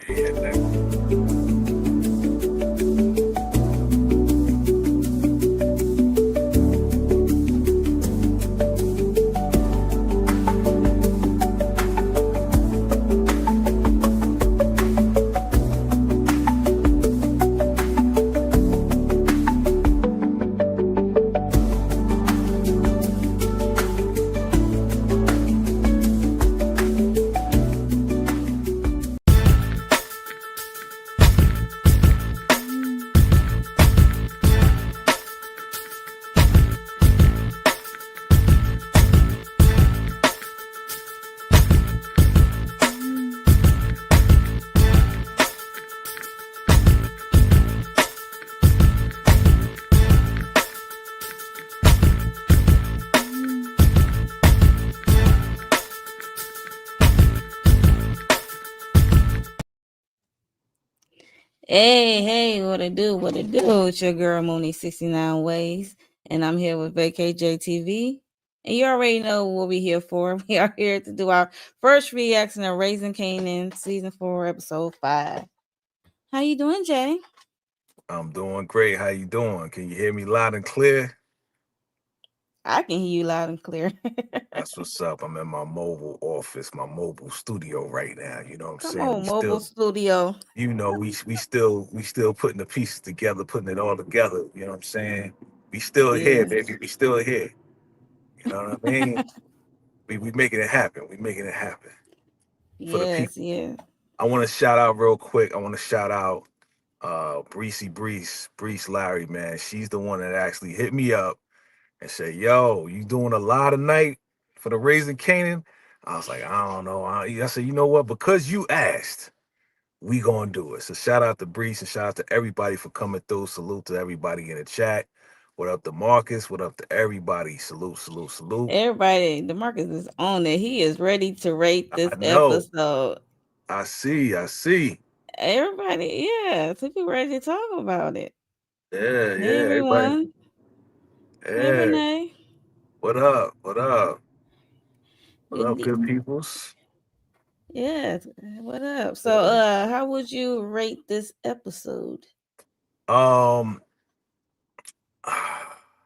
Yeah, thank you. Hey, what it do? What it do? It's your girl Mooney 69 Ways, and I'm here with VACAY-JayTV. And you already know what we're here for. We are here to do our first reaction of Raising Kanan, season 4, episode 5. How you doing, Jay? I'm doing great. How you doing? Can you hear me loud and clear? I can hear you loud and clear. That's what's up. I'm in my mobile office, my mobile studio right now. You know what I'm Come saying? on, mobile studio. We still putting the pieces together, putting it all together. You know what I'm saying? We still here, Yeah. baby. We still here. You know what I mean? we making it happen. We making it happen for the Yes, people. yeah. I want to shout out real quick. I want to shout out Breece Larry, man. She's the one that actually hit me up and said, "Yo, you doing a lot tonight for the Raising Canaan?" I was like, "I don't know." I said, "You know what? Because you asked, we gonna do it." So shout out to Breece and shout out to everybody for coming through. Salute to everybody in the chat. What up to Marcus? What up to everybody? Salute, salute, salute. Everybody, DeMarcus is on it. He is ready to rate this I know. episode. I see. Everybody, yeah, to be ready to talk about it. Yeah, Hey, everybody. everyone. Hey, Yeah. Renee. What up? What up? What up, Good. good peoples? Yeah, what up? So, Yeah. how would you rate this episode? Um,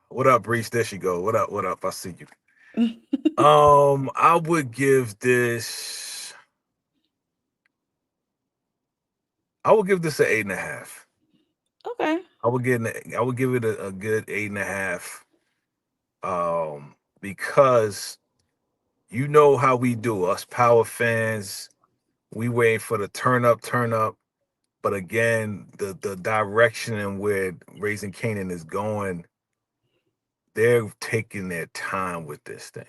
what up, Breece? There she go. What up? What up? I see you. I would give this. I would give this an 8.5. Okay. I would give it a good 8.5. Because you know how we do, us power fans. We wait for the turn up. But again, the direction and where Raising Canaan is going, they're taking their time with this thing.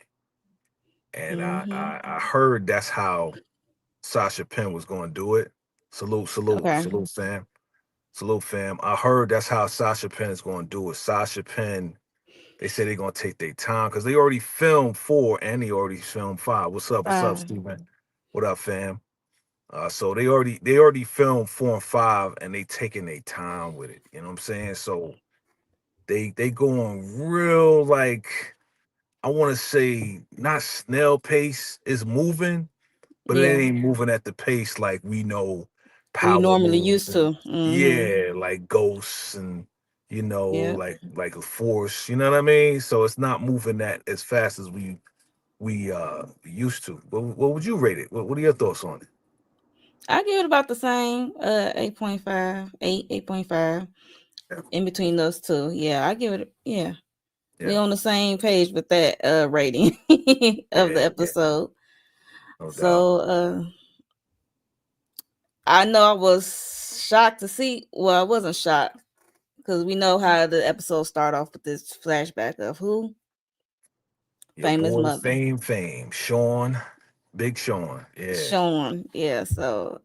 And Mm-hmm. I heard that's how Sasha Penn was going to do it. Salute, Okay. fam. Salute, fam. I heard that's how Sasha Penn is going to do it. Sasha Penn, they say they're going to take their time because they already filmed 4 and they already filmed 5. What's up, 5. Steven? What up, fam? So they already filmed 4 and 5 and they taking their time with it. You know what I'm saying? So they going real, like, I want to say not snail pace. It's moving, but it Yeah. ain't moving at the pace like we know We power normally moves used to. and Mm-hmm. yeah, like ghosts and Yeah. like a force. You know what I mean? So it's not moving that as fast as we used to. What would you rate it? What are your thoughts on it? I give it about the same, 8.5, 8.5, Yeah, in between those two. Yeah, I give it, yeah. We yeah, on the same page with that rating of the yeah, episode. no doubt. So, I know I was shocked to see. Well, I wasn't shocked because we know how the episode start off with this flashback of who? Your Famous boy, mother, fame, Sean, Big Sean. Yeah, Sean. Yeah. So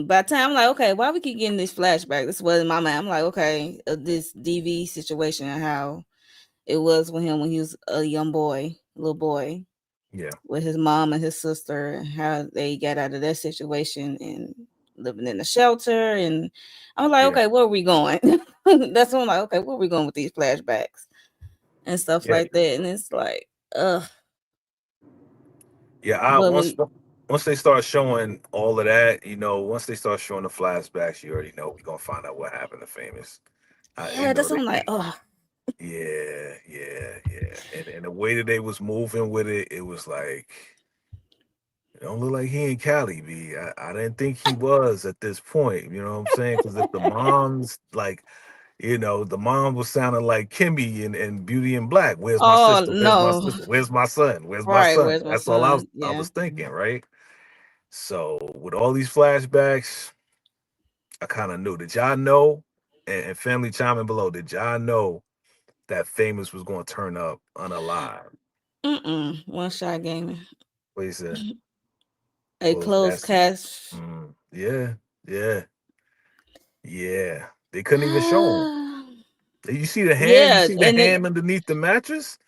by the time I'm like, okay, why we keep getting this flashback? This was in my mind. I'm like, okay, this DV situation and how it was with him when he was a young boy, little boy, yeah, with his mom and his sister, and how they got out of that situation and living in a shelter. And I'm like, yeah, okay, where are we going? That's when I'm like, okay, where are we going with these flashbacks and stuff yeah, like that? And it's like, ugh. yeah. I But once when once they start showing all of that, once they start showing the flashbacks, you already know we're gonna find out what happened to Famous. Yeah, that's what I'm like, They, oh, yeah, and the way that they was moving with it, it was like it don't look like he in Cali, B. I didn't think he was at this point. You know what I'm saying? Because if the mom's like, the mom was sounding like Kimmy and Beauty and Black. Where's my oh sister? Where's my no, sister? Where's my son? Where's my right? son? Where's my That's all I was son? I Yeah. was thinking, right? So with all these flashbacks, I kind of knew. Did y'all know? And family chime in below. Did y'all know that Famous was going to turn up unalive? One shot gaming. What you said? A Close closed casket. cast. Yeah, yeah, yeah. They couldn't even show him. You see the hand? You Yeah, see the hand underneath the mattress?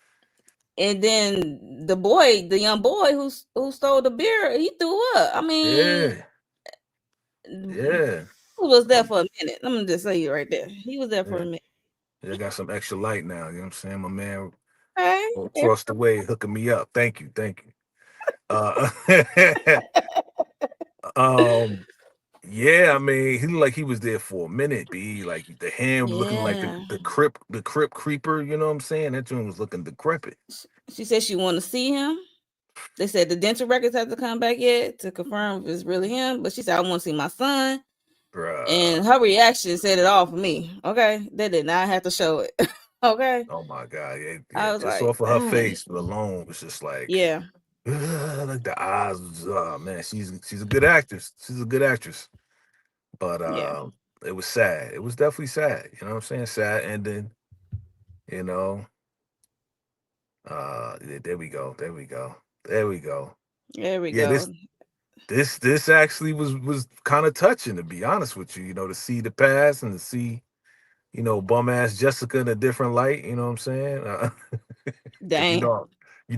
and then the young boy who stole the beer, he threw up. I mean, Yeah, he yeah. was there Um, for a minute. Let me just say it right there. He was there for a yeah. minute. I got some extra light now. You know what I'm saying? My man Okay. across the way hooking me up. Thank you, thank you. Uh, um, yeah. I mean, he looked like he was there for a minute. B like the hand looking like Yeah. the crip creeper. You know what I'm saying? That joint was looking decrepit, She said she wanted to see him. They said the dental records have to come back yet to confirm if it's really him. But she said, I want to see my son. bruh. And her reaction said it all for me. Okay. They did not have to show it. Okay. Oh my god, yeah, I yeah. was Just like, off of her dang. face alone was just Yeah. like the eyes. Man, she's a good actress. She's a good actress. But Yeah. it was sad. It was definitely sad. You know what I'm saying? Sad ending. You know. There we go. There we go. There we go. There we Yeah, go. this actually was kind of touching, to be honest with you. To see the past and to see bum ass Jessica in a different light. You know what I'm saying? Because Dang. I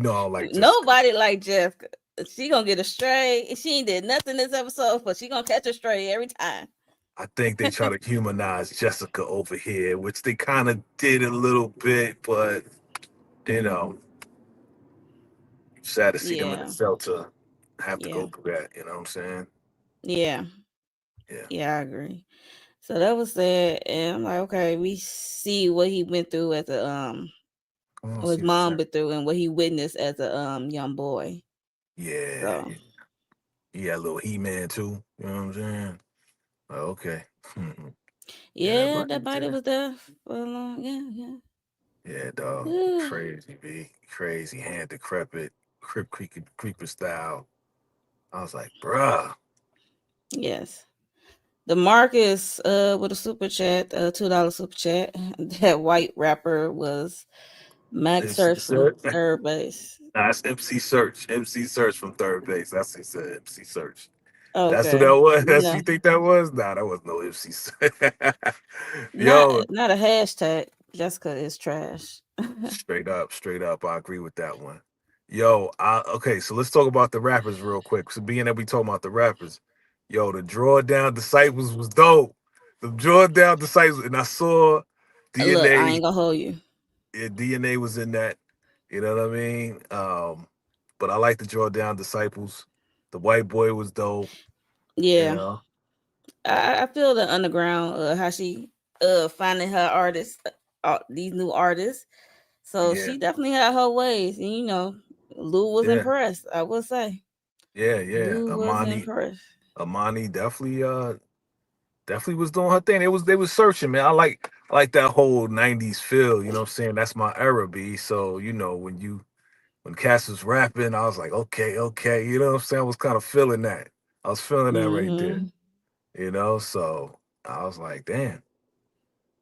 don't like Jessica. Nobody like Jessica. She gonna get a stray. She ain't did nothing this episode, but she gonna catch a stray every time. I think they try to humanize Jessica over here, which they kind of did a little bit, but you know, sad to see them in the Yeah. shelter have to Yeah. go through that. You know what I'm saying? Yeah. Yeah. Yeah, I agree. So that was sad. And I'm like, okay, we see what he went through as a Come on, what his see the mom chat. went through and what he witnessed as a young boy. Yeah, So yeah. He had a little He-Man too. You know what I'm saying? Okay. Yeah, that yeah, body that was body there. was there for a long. Yeah, Yeah, dog. yeah. Crazy, B. Crazy. Hand decrepit. Creeper style. I was like, bruh. Yes. The Marcus with a super chat, $2 super chat. That white rapper was Max MC Search from Search. third base. Nah, that's MC Search. MC Search from third base. That's what he said. MC Search. That's who Okay. that was. That's who No, you think that was? Nah, that was no MC Search. not Yo, not a hashtag. Jessica is trash. straight up. I agree with that one. Yo, okay, so let's talk about the rappers real quick. So being that we talking about the rappers, yo, the draw down disciples was dope. The draw down disciples, and I saw Look, I DNA. ain't gonna hold you. Yeah, DNA was in that. You know what I mean? But I like the draw down disciples. The white boy was dope. You Yeah, know? I feel the underground. How she finding her artists, these new artists. So Yeah, she definitely had her ways, and Lou was yeah, impressed. I will say, yeah. Lou was impressed. Amani definitely was doing her thing. They was searching, man. I like that whole '90s feel. You know what I'm saying? That's my era, B. So when Cass was rapping, I was like, okay. You know what I'm saying? I was kind of feeling that. I was feeling that right there. Mm-hmm. So I was like, damn,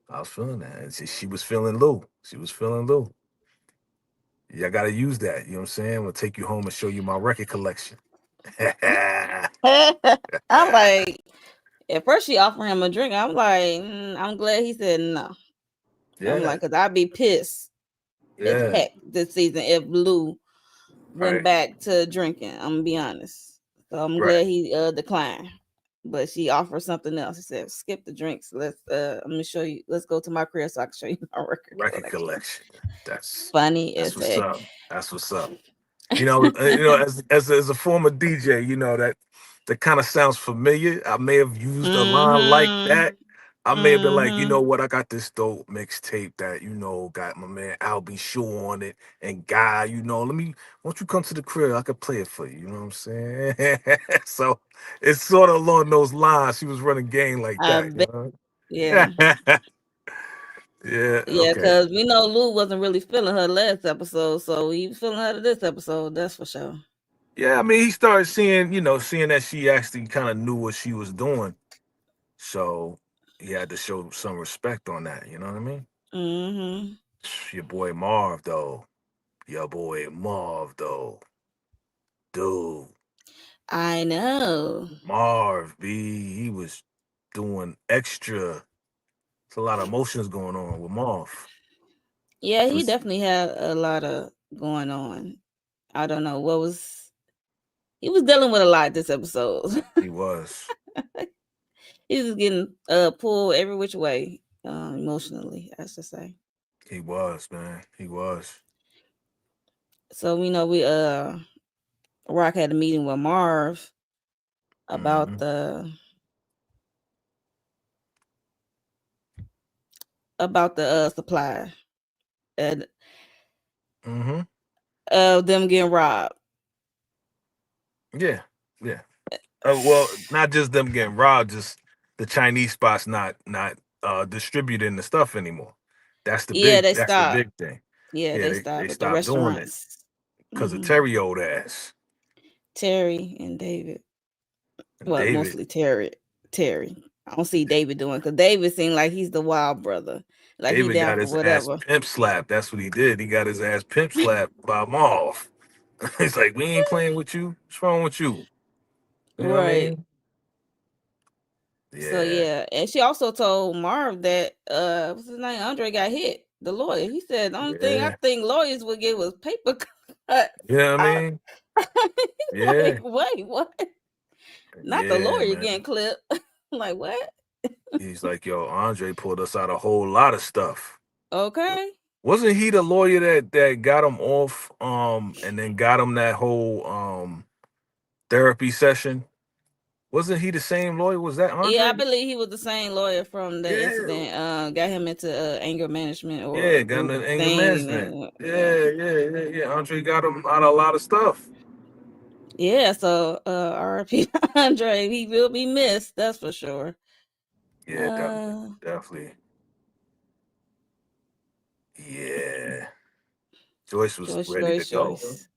I was feeling that. And she was feeling Lou. She was feeling Lou. Yeah, I gotta use that. You know what I'm saying? I'm gonna take you home and show you my record collection. Yeah, I'm like, at first she offered him a drink. I'm like, I'm glad he said no. I'm yeah, like, cause I'd be pissed as heck this season if Lou went right, back to drinking. I'm gonna be honest. So I'm right. glad he declined. But she offered something else. She said, skip the drinks. Let me show you. Let's go to my crib so I can show you my record Record collection. collection. That's Funny that's as what's heck. up. That's what's up. as a former DJ, that kind of sounds familiar. I may have used a line like Mm-hmm. that. I may have been like, you know Mm-hmm. what, I got this dope mixtape that got my man Albie Shaw on it and Guy. Won't you come to the crib? I could play it for you. You know what I'm saying? So it's sort of along those lines. She was running game like I that. You bet. know? Yeah. Yeah. Yeah, Okay. because we know Lou wasn't really feeling her last episode, so he was feeling her to this episode, that's for sure. Yeah. I mean, he started seeing that she actually kind of knew what she was doing. So he had to show some respect on that. You know what I mean? Mm-hmm. Your boy Marv, though. Your boy Marv, though. Dude. I know. Marv, B. He was doing extra. It's a lot of emotions going on with Marv. Yeah, It he was, definitely had a lot of going on. I don't know what was he was dealing with a lot this episode. he was. He was getting pulled every which way, emotionally, I should say. He was, man. He was. So we know we Rock had a meeting with Marv about Mm-hmm. the supply and Mm-hmm. them getting robbed. Yeah. Yeah. Well, not just them getting robbed, just the Chinese spots not distributing the stuff anymore. Yeah, they That's the stopped. big thing. Yeah, Yeah, they they stopped at the stopped doing it restaurants. because of Hmm. Terry old ass Terry and David. and Well, David. mostly Terry. Terry. I don't see David doing because David seemed like he's the wild brother. Like he David down got for his ass whatever. pimp slapped. That's what he did. He got his ass pimp slapped by Marv. It's like we ain't playing with you. What's wrong with you? You know what I Right. mean? So Yeah, yeah. And she also told Marv that what's his name? Andre got hit. The lawyer. He said the only thing I yeah. think lawyers would get was paper cuts. You know what I I, mean? like, Yeah, wait, what? Not the yeah, lawyer man. getting clipped. Like what? He's like, yo, Andre pulled us out a whole lot of stuff. Okay. Wasn't he the lawyer that got him off and then got him that whole therapy session? Wasn't he the same lawyer? Was that Yeah, I Andre? believe he was the same lawyer from the Yeah. incident. Got him into anger management or Yeah, got group into anger thing. management. And, yeah, Yeah. Andre got him out of a lot of stuff. yeah. So, R.I.P. Andre, he will be missed. That's for sure. Yeah, definitely. Uh, Definitely. Yeah. Joyce was ready to go. Joyce.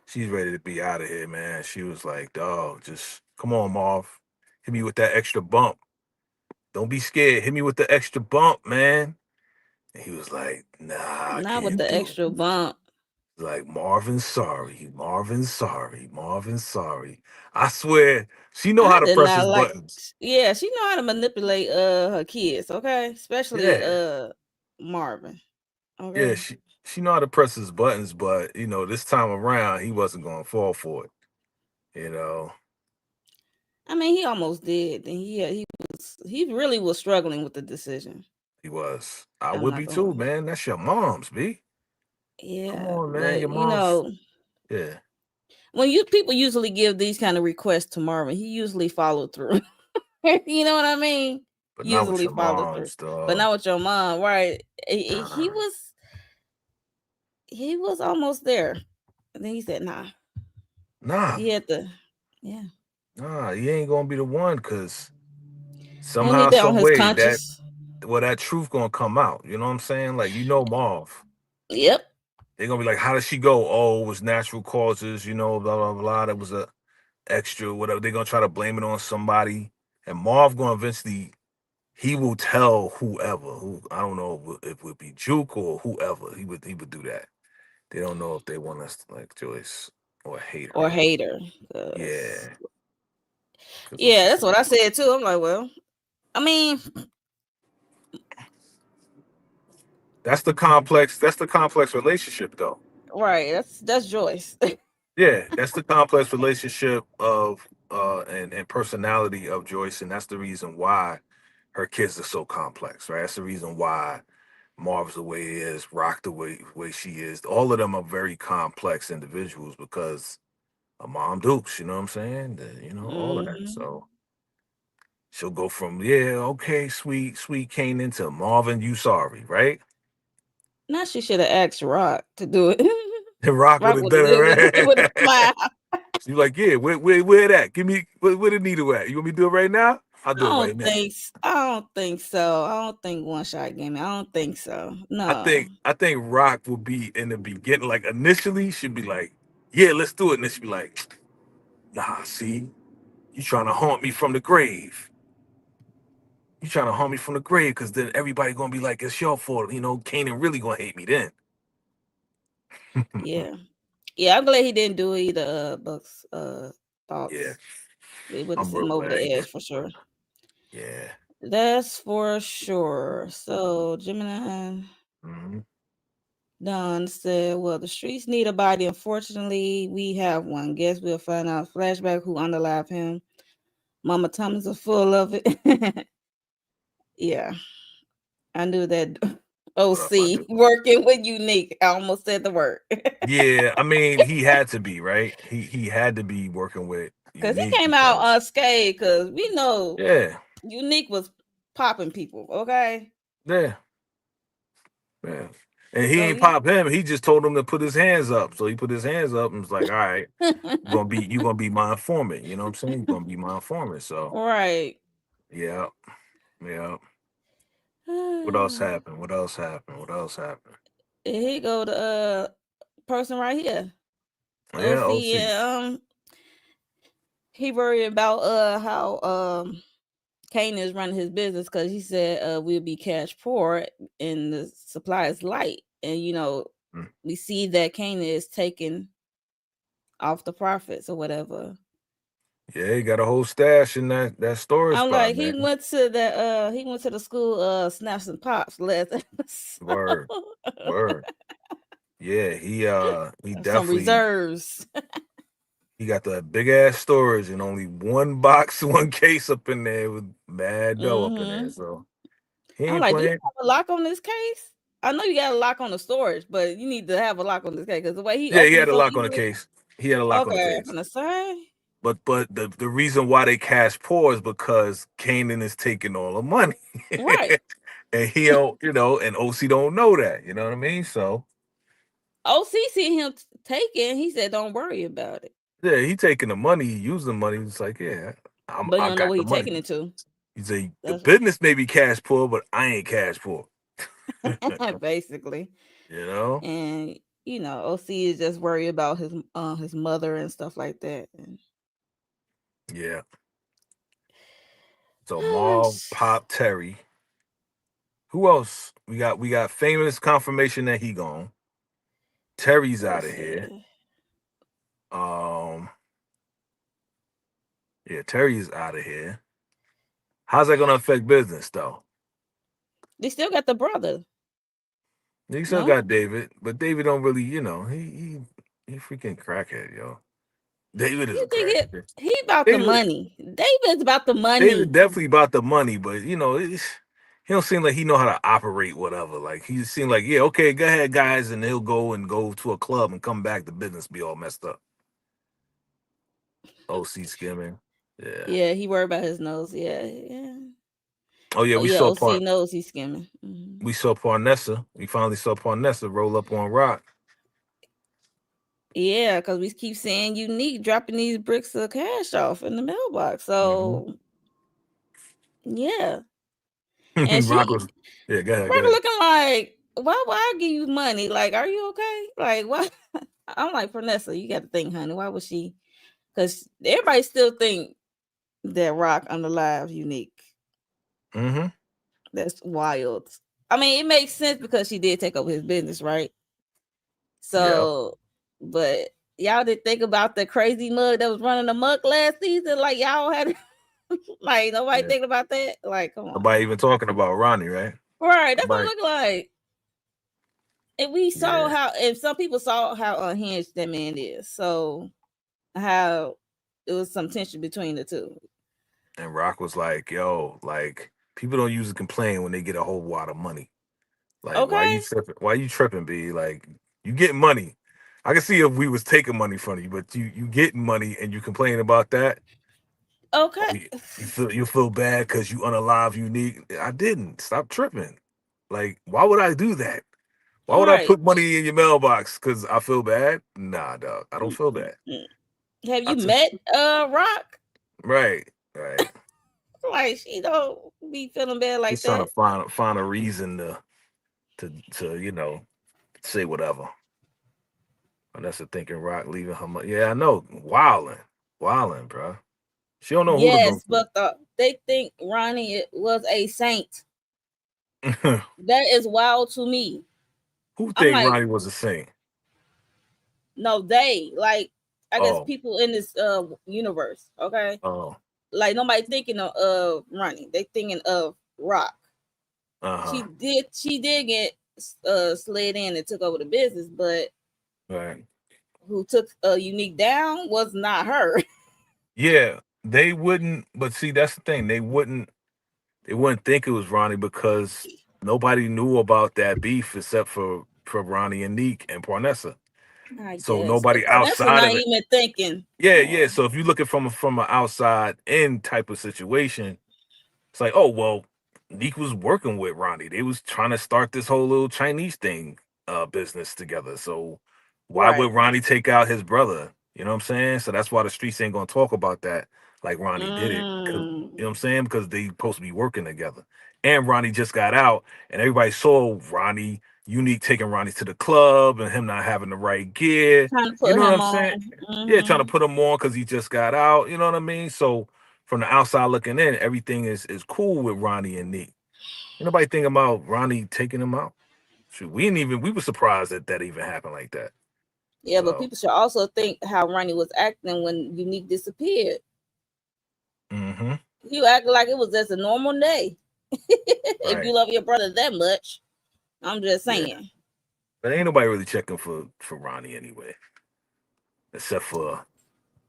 She's ready to be out of here, man. She was like, dog, just come on, Marv. Hit me with that extra bump. Don't be scared. Hit me with the extra bump, man. And he was like, nah, I Not with can't the do extra it. bump. Like, Marvin's sorry. Marvin's sorry. Marvin's sorry. I swear, she know how I to did press not his like. buttons. Yeah, she know how to manipulate her kids. Okay, especially Yeah. Marvin. Yeah, Okay. she know how to press his buttons, but this time around he wasn't gonna fall for it. You know, I mean, he almost did, and he really was struggling with the decision. he was. I I'm would not be gonna too, lie. man. That's your mom's, B. Come Yeah, on, man. but Your mom's yeah. when you people usually give these kind of requests to Marvin, he usually followed through. You know what I mean? But not with Usually your follow through, mom's, but dog. not with your mom, right? He Nah. was he was almost there, and then he said, "Nah." Nah. He had to, yeah. Nah, he ain't gonna be the one because He don't somehow, need that on some his way that conscience. that truth gonna come out. You know what I'm saying? Like Marv. Yep. They're gonna be like, how did she go? Oh, it was natural causes, blah blah blah. That was a extra, whatever. They're gonna try to blame it on somebody. And Marv gonna eventually he will tell whoever who I don't know if it would be Juke or whoever he would do that. They don't know if they want us to like Joyce or hate Or her. hater. Yeah, because what Yeah, she that's said. what I said too. I'm like, well, I mean, That's the complex. That's the complex relationship, though. right. That's Joyce. Yeah, that's the complex relationship of and personality of Joyce, and that's the reason why her kids are so complex, right? That's the reason why Marv's the way he is, Rock the way she is. All of them are very complex individuals because of Mom Dukes. You know what I'm saying? All of that. Hmm. So she'll go from okay, sweet Kanan to Marvin, you sorry, right? Now she should have asked Rock to do it. And Rock would Rock have would have done it, did it with a right? smile. She's like, yeah, where that? Give me where the needle at? You want me to do it right now? I'll do it right now. I don't think so. I don't think one shot gaming. I don't think so. No. I think Rock will be in the beginning, like initially, she'd be like, yeah, let's do it. And then she'd be like, nah, see, you trying to haunt me from the grave. You trying to haunt me from the grave, because then everybody gonna be like, it's your fault. Kanan really gonna hate me then. Yeah. Yeah, I'm glad he didn't do either Buck's Yeah, thoughts. It would have I'm sent real him over glad the he edge did. for sure. Yeah. That's for sure. So Gemini Hmm. Don said, well, the streets need a body. Unfortunately, we have one. Guess we'll find out. Flashback who underlive him. Mama Thomas are full of it. Yeah. I knew that What up, my OC dude? working with Unique. I almost said the word. Yeah, I mean, he had to be, right? He had to be working with Because he Unique came out because unscathed because we know yeah, Unique was popping people, okay? yeah, yeah. And he So ain't you pop him. He just told him to put his hands up. So he put his hands up and was like, all right, you gonna be my informant. You know what I'm saying? You're gonna be my informant. So right. yeah, yeah. What else happened? What else happened? What else happened? And here go the person right here. Yeah, OC OC. and he worried about how Kane is running his business because he said we'll be cash poor and the supply is light. And Mm. we see that Kane is taking off the profits or whatever. Yeah, he got a whole stash in that storage I'm spot, like, man. he went to the school Snaps and Pops last Word, episode. word. Yeah, he Some definitely reserves. he got the big ass storage and only one box, one case up in there with mad dough up in there. Hmm. So he I'm ain't like, do you playing. have a lock on this case? I know you got a lock on the storage, but you need to have a lock on this case because the way he Yeah, he opened it had a so lock on the easily. case. He had a lock on the Okay, I'm case. gonna say. But the reason why they cash poor is because Kanan is taking all the money. Right. And he don't, and OC don't know that. You know what I mean? So OC seen him take it. He said, "Don't worry about it." yeah, he taking the money, he using the money. It's like, yeah, But you I don't know got what the he money. taking it to. He say the That's business may be cash poor, but I ain't cash poor. basically. You know? And OC is just worried about his mother and stuff like that. And Yeah. So Marv, Pop, Terry. Who else? We got famous confirmation that he gone. Terry's out let's of here. see. Um, yeah, Terry's out of here. How's that gonna affect business though? They still got the brother. He still No, got David, but David don't really, he freaking crackhead, yo. David is you a think crackhead. he about the David, money? David's about the David money, definitely about the money, but he don't seem like he know how to operate whatever. Like he seem like, yeah, okay, go ahead, guys, and he'll go to a club and come back, the business be all messed up. OC skimming. Yeah. Yeah, he worried about his nose. Yeah, yeah. Oh yeah, Oh yeah, OC knows he's skimming. we saw Parnessa. We finally saw Parnessa roll up on Rock. Yeah, because we keep saying Unique dropping these bricks of cash off in the mailbox. Mm-hmm. So yeah, and Rock she was yeah, go ahead, go Rocker ahead. looking like, why I give you money? Like, are you okay? Like, what? I'm like, Vanessa, you got to think, honey. Why would she? Because everybody still think that Rock underlives Unique. Mm-hmm. That's wild. I mean, it makes sense because she did take over his business, right? Yep. So, but y'all did think about the crazy mug that was running amok last season? Like, y'all had, like, nobody Yeah. thinking about that? Like, come on. Nobody even talking about Ronnie, right? Right. That's what Nobody. it looked like. And we saw Yeah. how, and some people saw how unhinged that man is. So, how it was some tension between the two. And Rock was like, yo, like, people don't usually complain when they get a whole wad of money. Like, why you Okay. tripping? Why you tripping, B? Like, you getting money. I can see if we was taking money from you, but you getting money and you complain about that. Okay. Oh, you feel bad because you unalive unique. I didn't. Stop tripping. Like, why would I do that? Why would I Right. put money in your mailbox? Because I feel bad? Nah, dog. I don't feel bad. Mm. Have I you just met Rock? right, right. Like she don't be feeling bad like Just trying to that. find a reason to say whatever. And that's the thinking rock leaving her money. Yeah, I know. Wilding, bro. She don't know who to go Yes, but they think Ronnie was a saint. to. That is wild to me. Who I'm think like, Ronnie was a saint? no, they like I guess Oh, people in this universe, okay? oh, Like nobody thinking of Ronnie. They thinking of Rock. uh-huh. She did get slid in and took over the business, but Right. who took Unique down was not her. Yeah, they wouldn't, but see, that's the thing. They wouldn't think it was Ronnie because nobody knew about that beef except for Ronnie and Neek and Parnessa. I So guess, but nobody Vanessa outside not of it. even thinking. Yeah, yeah. Oh, So if you look at from an outside in type of situation, it's like, oh well, Neek was working with Ronnie. They was trying to start this whole little Chinese thing business together. So why right. would Ronnie take out his brother? You know what I'm saying? So that's why the streets ain't gonna talk about that like Ronnie did it. 'Cause, Mm, you know what I'm saying? Because they supposed to be working together. And Ronnie just got out, and everybody saw Ronnie Unique taking Ronnie to the club and him not having the right gear. trying to You put know what him I'm saying? on. Yeah, trying to Hmm. put him on because he just got out. You know what I mean? So from the outside looking in, everything is cool with Ronnie and Nick. Ain't nobody thinking about Ronnie taking him out. Shoot, we were surprised that that even happened like that. Yeah, but So, people should also think how Ronnie was acting when Unique disappeared. mm-hmm, He acted like it was just a normal day. If right, you love your brother that much, I'm just yeah. saying. But ain't nobody really checking for Ronnie anyway, except for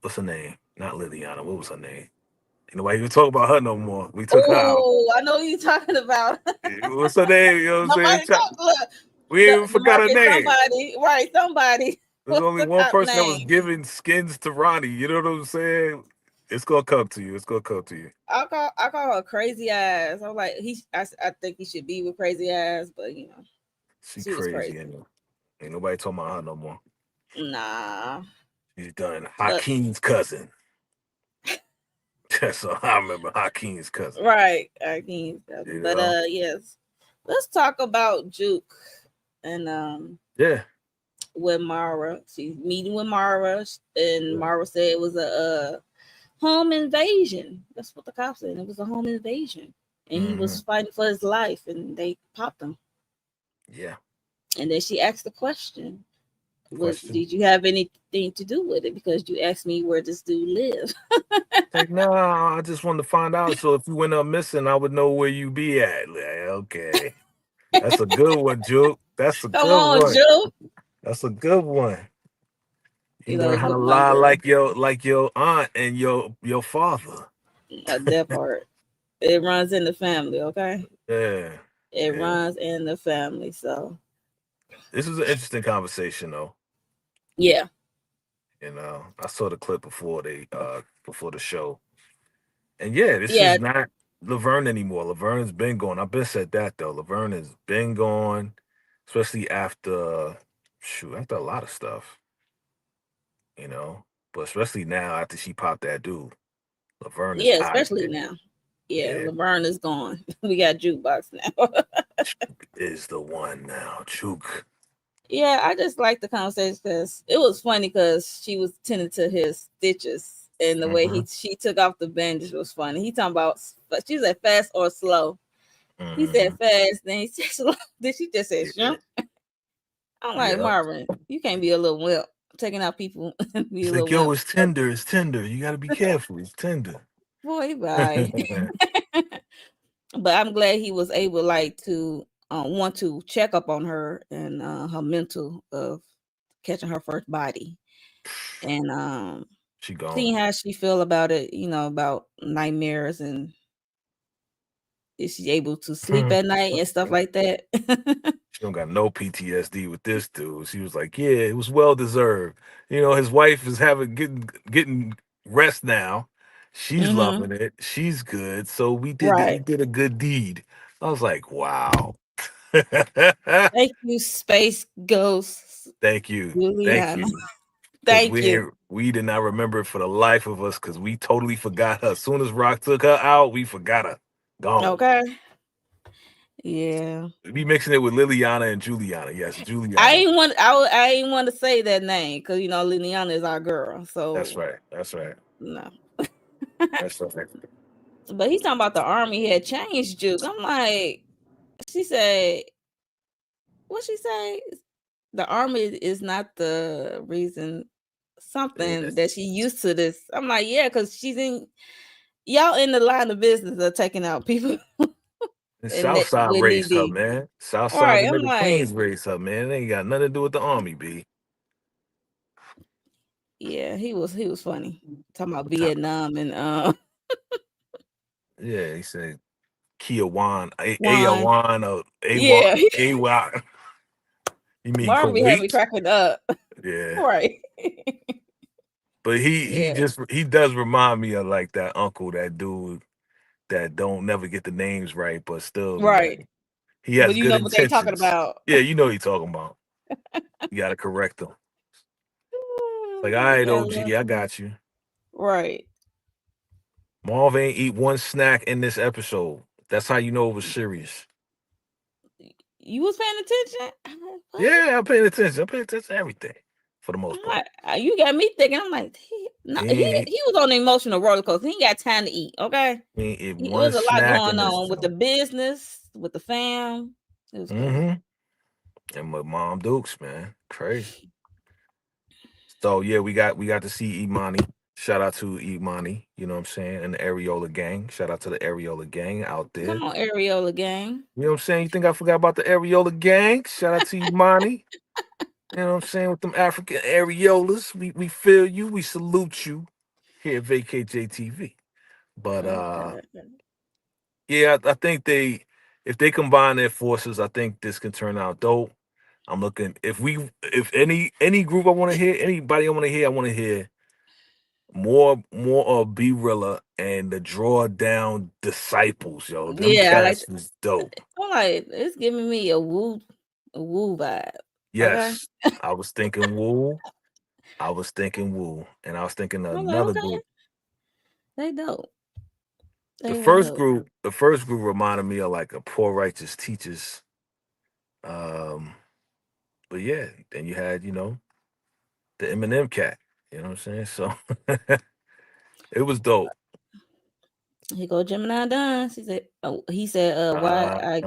what's her name? Not Liliana. What was her name? Ain't nobody even talk about her no more. We took her out. Oh, I know who you're talking about. What's her name? You know what I'm saying? Nobody talk. Look, We even the forgot her market. name. Somebody, right? Somebody. There's What's only the one cop person that was name? giving skins to Ronnie. You know what I'm saying? It's gonna come to you. It's gonna come to you. I call her crazy ass. I'm like I think he should be with crazy ass, but She she was crazy, crazy. ain't nobody talking about her no more. Nah, She's done but Hakeem's cousin. That's all I remember. Hakeem's cousin. right, I can't. You But know? yes, let's talk about Juke and Yeah. with Mara. She's meeting with Mara, and Yeah. Mara said it was a home invasion. That's what the cops said. It was a home invasion, and he Hmm. was fighting for his life, and they popped him. Yeah. And then she asked the question: "Was Question. did you have anything to do with it? Because you asked me where this dude live." Like, no, I just wanted to find out. So if you went up missing, I would know where you be at. Like, okay. That's a good one, Juke. That's a Come good on, one. Juke. That's a good one. You learn It how to was my lie girl. like your aunt and your father. That part. It runs in the family. Okay, Yeah. it Yeah. runs in the family. So This is an interesting conversation though. yeah, I saw the clip before the show. And yeah, this yeah, is not Laverne anymore. Laverne's been gone. I've been said that though. Laverne has been gone, especially after a lot of stuff, you know. But especially now after she popped that dude. Laverne is yeah. out of Especially here. now. Yeah, Yeah. Laverne is gone. We got jukebox now. Chuke is the one now. Chuke. Yeah, I just like the conversation because it was funny because she was tending to his stitches and the way Hmm. she took off the bandage was funny. He talking about she said fast or slow. He said Hmm. fast, then he said slow. Then she just said Yeah. shrimp. I'm like Yeah. Marvin, you can't be a little wimp taking out people be a He's little like, yo, wimp. it's tender. It's tender. You got to be careful. It's tender. Boy, bye. But I'm glad he was able like to want to check up on her and her mental of catching her first body and She gone. seeing how she feel about it, about nightmares and is she able to sleep at night and stuff like that? She don't got no PTSD with this dude. She was like, "Yeah, it was well deserved." You know, his wife is getting rest now. She's Mm-hmm. loving it. She's good. So we Right. did a good deed. I was like, "Wow." Thank you, Space Ghost Thank you. Thank Juliana. you. Because Thank you. we did not remember it for the life of us because we totally forgot her. As soon as Rock took her out, we forgot her. Gone. Okay. Yeah. We be mixing it with Liliana and Juliana. Yes, I Juliana. ain't want. I ain't want to say that name because Liliana is our girl. That's So right. That's right. no. That's right. But he's talking about the army had changed Juke. I'm like, she said, what she say? The army is not the reason Yeah. something that she used to this. I'm like, yeah, because she's in y'all in the line of business of taking out people And and that Southside with knee raised her, deep. man. All Southside right, and I'm Nigga like, Queens raised her, man. They ain't got nothing to do with the army, B. yeah, he was funny talking about What time? Vietnam and Yeah, he said Kia Wan, Juan. Wan, or Yeah, A Y. You mean Marvin had me Kuwait? cracking up. Yeah. Right. But Yeah. he does remind me of like that uncle, that dude that don't never get the names right, but still be Right. like he But has you good know what they talking intentions. about. Yeah, you know what he talking about. You gotta correct him. Like, all right, Yeah, love OG, I him. got you. Right. Marv ain't eat one snack in this episode. That's how you know it was serious. You was paying attention? I'm like, what? Yeah, I'm paying attention. I'm paying attention to everything for the most I'm part. like, you got me thinking. I'm like, no, He he ain't, he was on an emotional roller coaster. He ain't got time to eat. Okay, he ain't eat it one was a lot snack in going this on with the joint. business, with the fam. It was crazy. Mm-hmm. And with Mom Dukes, man. Crazy. So yeah, we got to see Imani. Shout out to Imani, you know what I'm saying, and the Areola gang. Shout out to the Areola gang out there. Come on, Areola gang. You know what I'm saying? You think I forgot about the Areola gang? Shout out to Imani. You know what I'm saying? With them African areolas. We feel you, we salute you here at VACAY-JTV. But Okay. yeah, I think if they combine their forces, I think this can turn out dope. I'm looking if any group I want to hear, anybody I want to hear more of B Rilla and the Draw Down Disciples, yo. Them Yeah, I like. cats is dope. I'm like, it's giving me a woo vibe. Okay. Yes. I was thinking Woo. I was thinking Woo. And I was thinking I'm like, another okay, group. they dope. The They real first dope. group, the first group reminded me of like a Poor Righteous Teachers. Um, but yeah, then you had, the Eminem cat. You know what I'm saying? So it was dope. He go Gemini Don. He said, oh, why Uh, I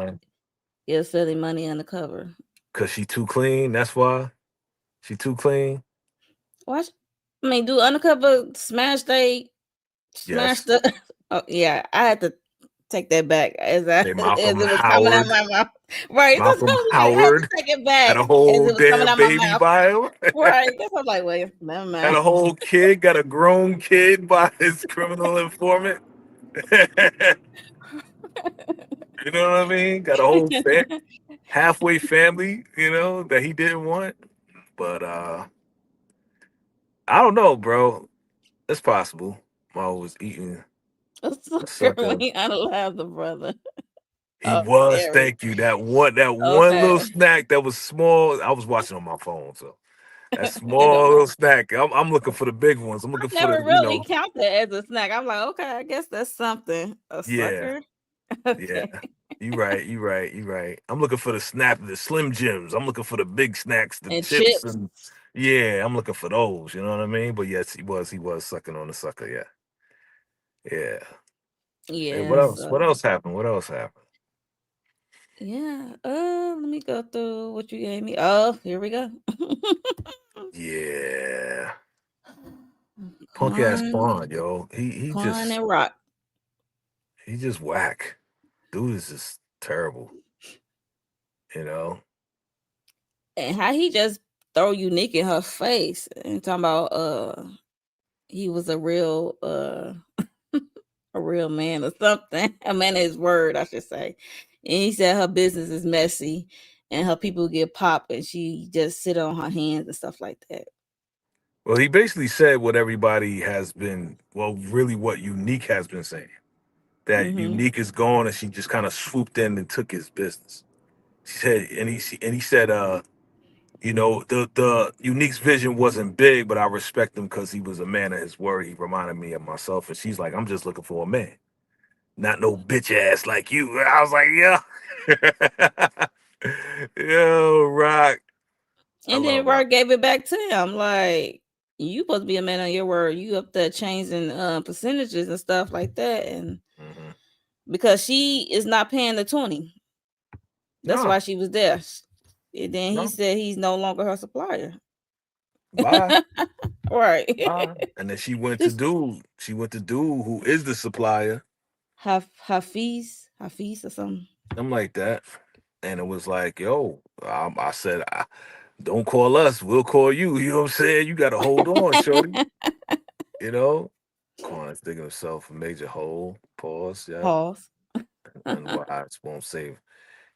give Philly money undercover. Cause she too clean. That's why she too clean. Watch. I mean, do undercover smash Yes. the? Oh yeah, I had to take that back as They as Malcolm it was coming out Howard. my mouth. Right, that's what Malcolm I'm like. I had to Howard take it had back a as whole it was coming damn out my baby mouth. by him. Right, that's what I'm like. Wait, never Had mind. a whole kid, got a grown kid by his criminal informant. You know what I mean? Got a whole halfway family, that he didn't want. But I don't know, bro. It's possible. I was eating A a sucker when sucker. he unalived the brother. He Oh, was, Eric. thank you. That one Okay. little snack that was small. I was watching on my phone, so that It small don't little matter. snack. I'm looking for the big ones. I'm I looking for never the. really counted as a snack. I'm like, okay, I guess that's something. A Yeah, sucker. yeah. Okay. You right, you right, you right. I'm looking for the Slim Jims. I'm looking for the big snacks, the And chips, chips. and yeah, I'm looking for those. You know what I mean? But yes, he was sucking on the sucker. Yeah, yeah. Hey, what Yeah, else? What so else happened? What else happened? yeah. Let me go through what you gave me. Oh, here we go. Yeah, punk ass Quan, Quan, yo. He Quan just and Rock. he just whack. Dude is just terrible. You know. And how he just throw Unique in her face and talking about he was a real a real man or something. A man of his word, I should say. And he said her business is messy and her people get popped and she just sit on her hands and stuff like that. Well, he basically said what everybody has been, well, really what Unique has been saying. That Hmm. Unique is gone, and she just kind of swooped in and took his business. She said, and he said, the Unique's vision wasn't big, but I respect him because he was a man of his word. He reminded me of myself, and she's like, I'm just looking for a man, not no bitch ass like you. I was like, yo, Rock, I And love then Rock. Rock gave it back to him. Like, you supposed to be a man of your word. You up there changing percentages and stuff like that. And Hmm. because she is not paying the 20. That's No, why she was there. And then he no, said he's no longer her supplier. bye. Right. And then she went to Just dude. She went to dude who is the supplier. Hafiz or something. I'm like that. And it was like, yo, I said, don't call us. We'll call you. You know what I'm saying? You got to hold on, shorty. You know? Kwan's digging himself a major hole. Pause. Yep. Pause. And wives won't save.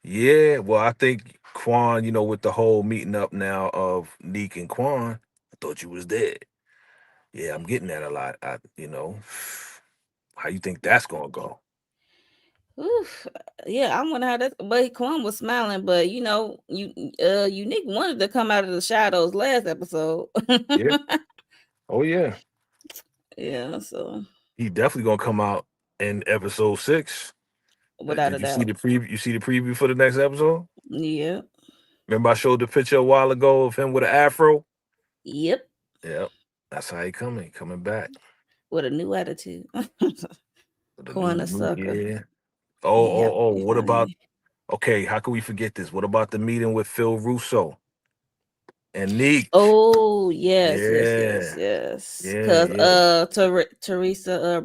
Yeah. Well, I think Quan, with the whole meeting up now of Neek and Quan, I thought you was dead. Yeah, I'm getting that a lot. How you think that's gonna go? Oof. Yeah, I wonder how that. But Quan was smiling, but Unique wanted to come out of the shadows last episode. Yeah. Oh yeah. Yeah, so He definitely gonna come out in episode 6. without a Did you see doubt. the preview? You see the preview for the next episode? Yeah. Remember I showed the picture a while ago of him with an afro? Yep. Yep. That's how he coming. Coming back. With a new attitude. The Quan a new sucker. yeah. He have to Oh. be What about funny. okay, how can we forget this? What about the meeting with Phil Russo and Neek? Oh yes, yes, yes, Yeah. yes. Yeah, Cause yeah. Teresa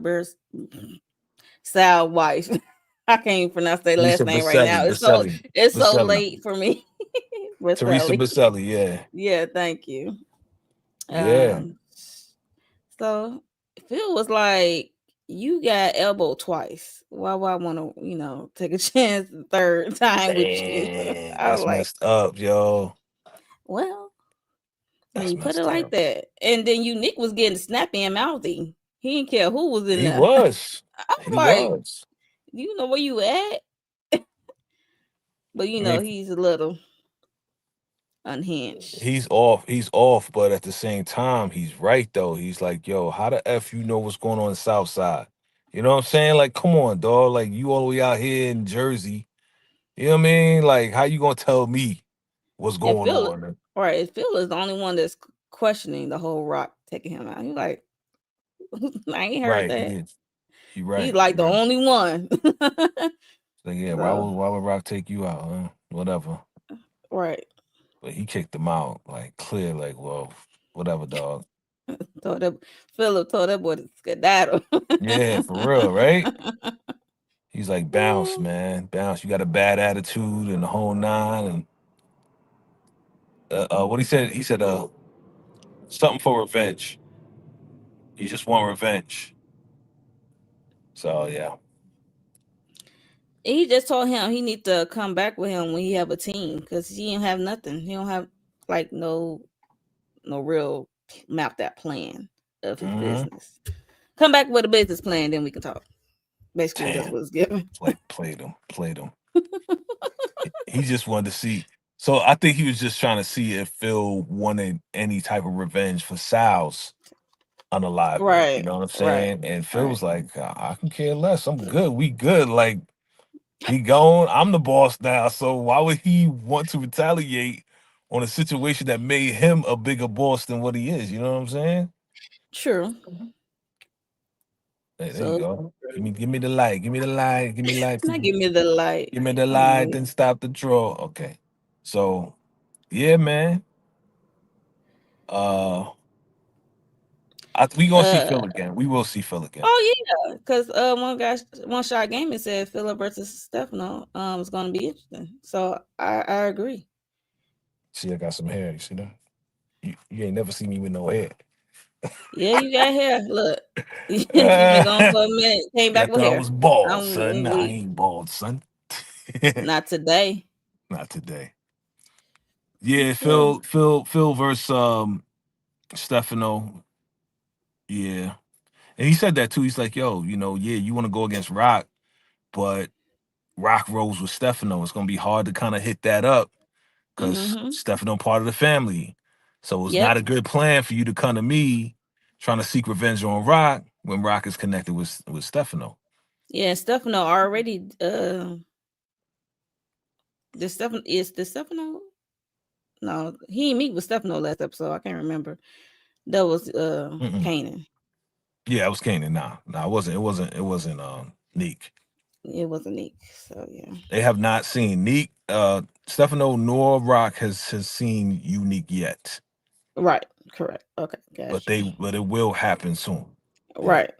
Sal wife. I can't even pronounce their last Teresa name right now. It's so Baselli. late for me. But Teresa Sally. Baselli, yeah. Yeah, thank you. Yeah. Um so Phil was like, you got elbowed twice. Why would I want to, take a chance the third time with you? Damn, I was that's like, messed up, yo. well, when That's you put it messed like up. that. And then Unique was getting snappy and mouthy. He didn't care who was in He there. was. I'm He like, was. you know where you at? But I mean, he's a little unhinged. he's off. He's off, but at the same time, he's right though. He's like, yo, how the F you know what's going on the South Side? You know what I'm saying? Like, come on, dog. Like you all the way out here in Jersey. You know what I mean? Like, how you gonna tell me what's And going Phil, on? right? Phil is the only one that's questioning the whole Rock taking him out. He's like, I ain't heard Right, that. he is. You He's right. like You the right. only one. Like, yeah, So why would Rock take you out? Huh? Whatever. right. But he kicked him out, like clear, like, well, whatever, dog. Told that Philip told that boy to skedaddle. Yeah, for real, right? He's like, bounce, Ooh. man, bounce. You got a bad attitude and the whole nine. And what he said, something for revenge. He just want revenge. So yeah. He just told him he need to come back with him when he have a team because he don't have nothing. He don't have like no real mapped out plan of his Mm-hmm. business. Come back with a business plan, then we can talk. Basically, that's Damn, what it's given. like played him. He just wanted to see. So I think he was just trying to see if Phil wanted any type of revenge for Sal's unalivement. You Right, know what I'm right, saying? And Phil right. was like, I can care less. I'm good. We good. Like he gone. I'm the boss now. So why would he want to retaliate on a situation that made him a bigger boss than what he is? You know what I'm saying? True. Hey, there you So go. Give me the light. Give me the light. Give me light. now give me the light. Give me the I'm light. weak. Then stop the draw. Okay. So yeah, man. Uh, we gonna see Uh Phil again. We will see Phil again. oh yeah, because one shot gaming said Philip versus Stefano is going to be interesting. So I agree. See, I got some hair. You see that? You ain't never seen me with no hair. Yeah, you got hair. Look, you been gone for a minute. Came Yeah, I back with thought I hair. was bald, I'm son. Nah, I weak. ain't bald, son. Not today. Not today. Yeah, So, Phil versus Stefano. Yeah. And he said that too. He's like, yo, yeah, you want to go against Rock, but Rock rolls with Stefano. It's gonna be hard to kind of hit that up because mm-hmm. Stefano part of the family. So it's not Yep. a good plan for you to come to me trying to seek revenge on Rock when Rock is connected with Stefano. Yeah, Stefano already. The Stefano. No, he didn't meet with Stefano last episode. I can't remember. That was Mm-mm. Kanan. Yeah, it was Kanan. Nah, it wasn't. It wasn't. Neek. It wasn't Nick. So yeah. They have not seen Neek. Stefano nor Rock has seen Unique yet, Right. Correct. Okay. but Gotcha. but it will happen soon. Yeah, Right.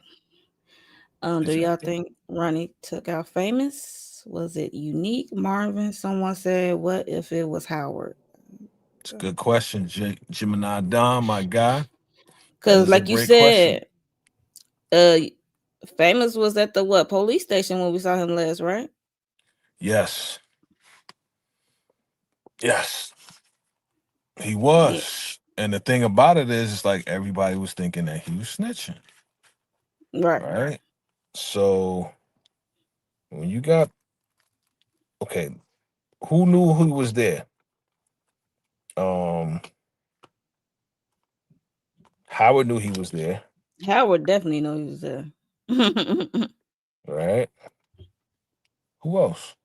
Do y'all exactly. think Ronnie took out Famous? Was it Unique, Marvin? Someone said, "What if it was Howard?" It's a good question, Gemini Don, my guy. That Because, is a like you great question. said, uh, Famous was at the what police station when we saw him last, right? Yes, yes, he Yeah. was. And the thing about it is, it's like everybody was thinking that he was snitching, Right. right? So when you got okay, who knew who was there? Um, Howard knew he was there, Howard definitely know he was there. right? Who else?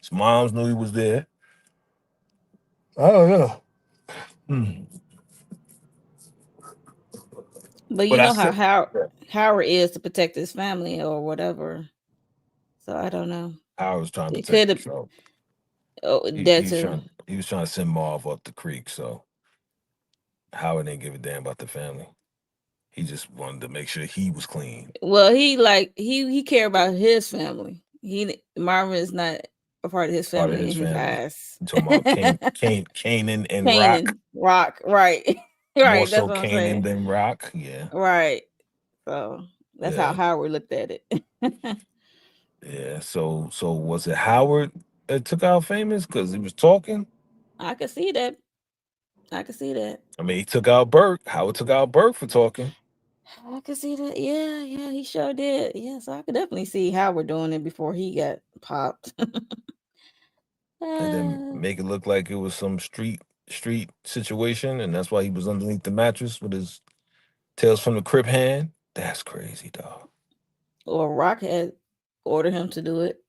His moms knew he was there. I don't know. Hmm. But you But I know how said Howard is to protect his family or whatever. So I don't know. Howard was trying to It protect could have himself. He, that he was too. trying he was trying to send Marv up the creek, so Howard didn't give a damn about the family. He just wanted to make sure he was clean. Well, he care about his family. Marvin is not a part of his Part of family his in his family. eyes. You talking about Kanan and Rock? Kanan, Rock, right, More right. That's so what I'm Kanan saying. than Rock. Yeah. Right. So that's how Yeah. Howard looked at it. Yeah. So was it Howard that took out Famous because he was talking? I could see that. I could see that. I mean, he took out Burke. Howard took out Burke for talking. I could see that. Yeah, yeah, he sure did. Yeah, so I could definitely see Howard doing it before he got popped. And then uh, make it look like it was some street situation, and that's why he was underneath the mattress with his tails from the crib hand. That's crazy, dog. or Rock had ordered him to do it.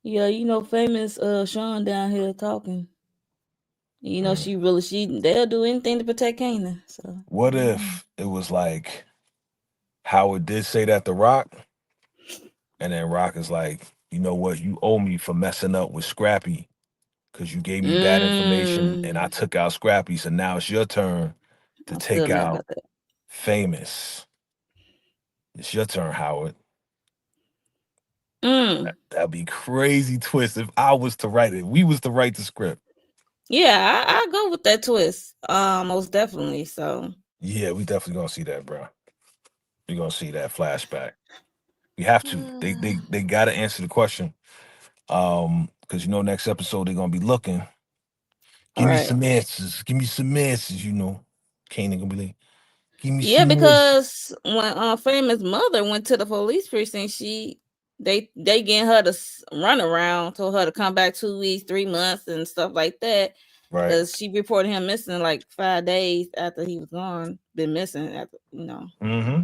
Yeah, famous Sean down here talking. Mm. She they'll do anything to protect Kanan. So What if it was like Howard did say that to Rock, and then Rock is like, you know what, you owe me for messing up with Scrappy because you gave me bad information and I mm, took out Scrappy, so now it's your turn to I'm still take mad out about that. Famous. It's your turn, Howard. Mm, That'd be crazy twist if I was to write it. We was to write the script. yeah, I go with that twist. Most definitely. So Yeah, we definitely gonna see that, bro. We're gonna see that flashback. We have to. They gotta answer the question. Because next episode they're gonna be looking. all Give me right. some answers. Give me some answers. Kanan gonna be like, give me Yeah, some answers. because when famous mother went to the police precinct, they getting her to run around, told her to come back 2 weeks, 3 months, and stuff like that. Right. Because she reported him missing like 5 days after he was gone, been missing after Mm-hmm.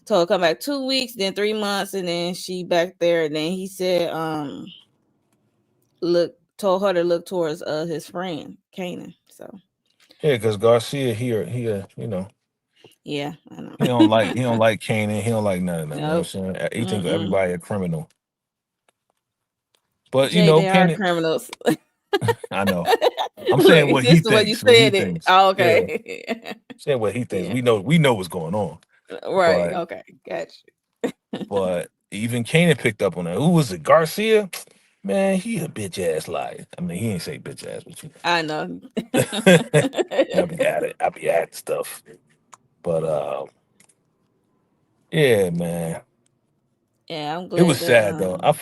told her come back 2 weeks, then 3 months, and then she back there. And then he said, told her to look towards his friend Kanan. So Yeah, because Garcia here, yeah, I know. he don't like Kanan. He don't like none of them. You know Nope. what I'm saying? He think Mm-mm. everybody a criminal. But Jay, they are Kanan, criminals. I know. I'm saying Look, what he this is what you thinks. What he said it. thinks. Oh, Yeah. okay. Saying what he thinks. Yeah. We know what's going on. Right. But Okay. Gotcha. but even Kanan picked up on that. Who was it? Garcia? Man, he a bitch ass liar. I mean, he ain't say bitch ass, but you I know. I be at it. I be at stuff. But yeah, man. Yeah, I'm It was glad that sad though. I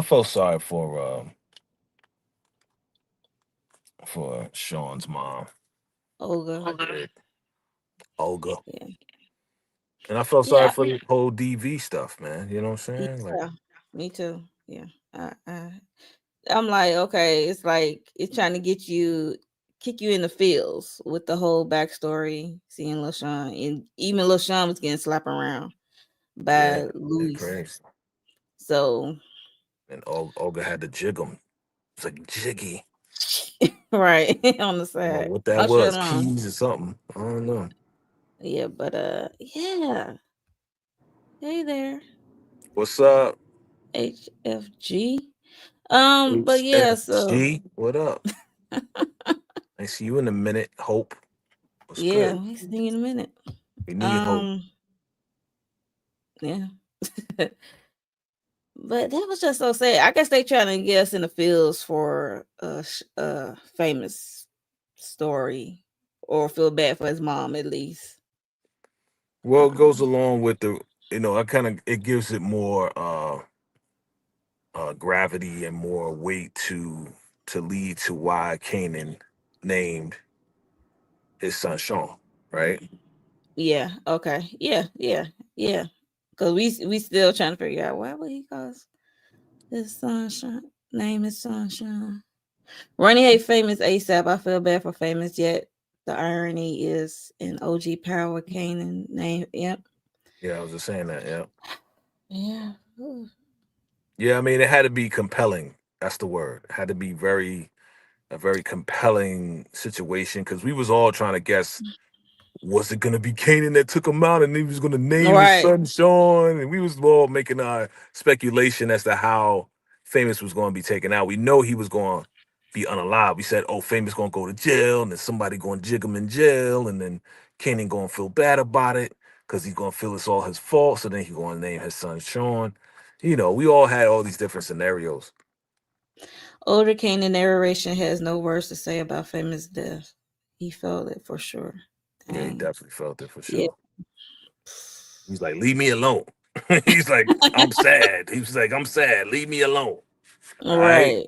felt sorry for Sean's mom. Olga. I did. Olga. Yeah. And I felt sorry Yeah. for the whole DV stuff, man. You know what I'm saying? Like, Yeah. Me too. Yeah. I'm like, okay, it's like it's trying to get you kick you in the feels with the whole backstory, seeing LaShawn, and even LaShawn was getting slapped around yeah, by yeah, Luis. crazy. So And Olga had to jig him. It's like jiggy. right on the I don't know side. what that Usher was, along. keys or something. I don't know. Yeah, but yeah. Hey there, What's up? HFG. But yeah, so HFG. What up? I see you in a minute. Hope. What's yeah, good? we see you in a minute. We need hope. Um, yeah. But that was just so sad. I guess they trying to get us in the fields for a famous story, or feel bad for his mom at least. Well, it goes Um, along with the, I kind of, it gives it more gravity and more weight to lead to why Kanan named his son Sean, right? yeah. Okay. Yeah. Yeah. Yeah. Because we still trying to figure out why would he call his son Sean, name his son Sean. Ronnie hate famous ASAP. I feel bad for famous yet. The irony is in OG Power Kanan name. Yep. Yeah, I was just saying that. Yeah. Yeah. Ooh. Yeah, I mean, it had to be compelling. That's the word. It had to be a very compelling situation because we was all trying to guess, was it gonna be Kanan that took him out and he was gonna name his Right. son Sean? And we was all making our speculation as to how Famous was gonna be taken out. We know he was gonna be unalive. We said, oh, Famous gonna go to jail, and then somebody gonna jig him in jail, and then Kanan gonna feel bad about it because he's gonna feel it's all his fault. So then he's gonna name his son Sean. We all had all these different scenarios. Older Kanan narration has no words to say about famous death. He felt it for sure. Yeah, he Dang. definitely felt it for Yeah. sure. He's like, leave me alone. He's like, I'm sad. He was like, I'm sad. Leave me alone. All right. Right.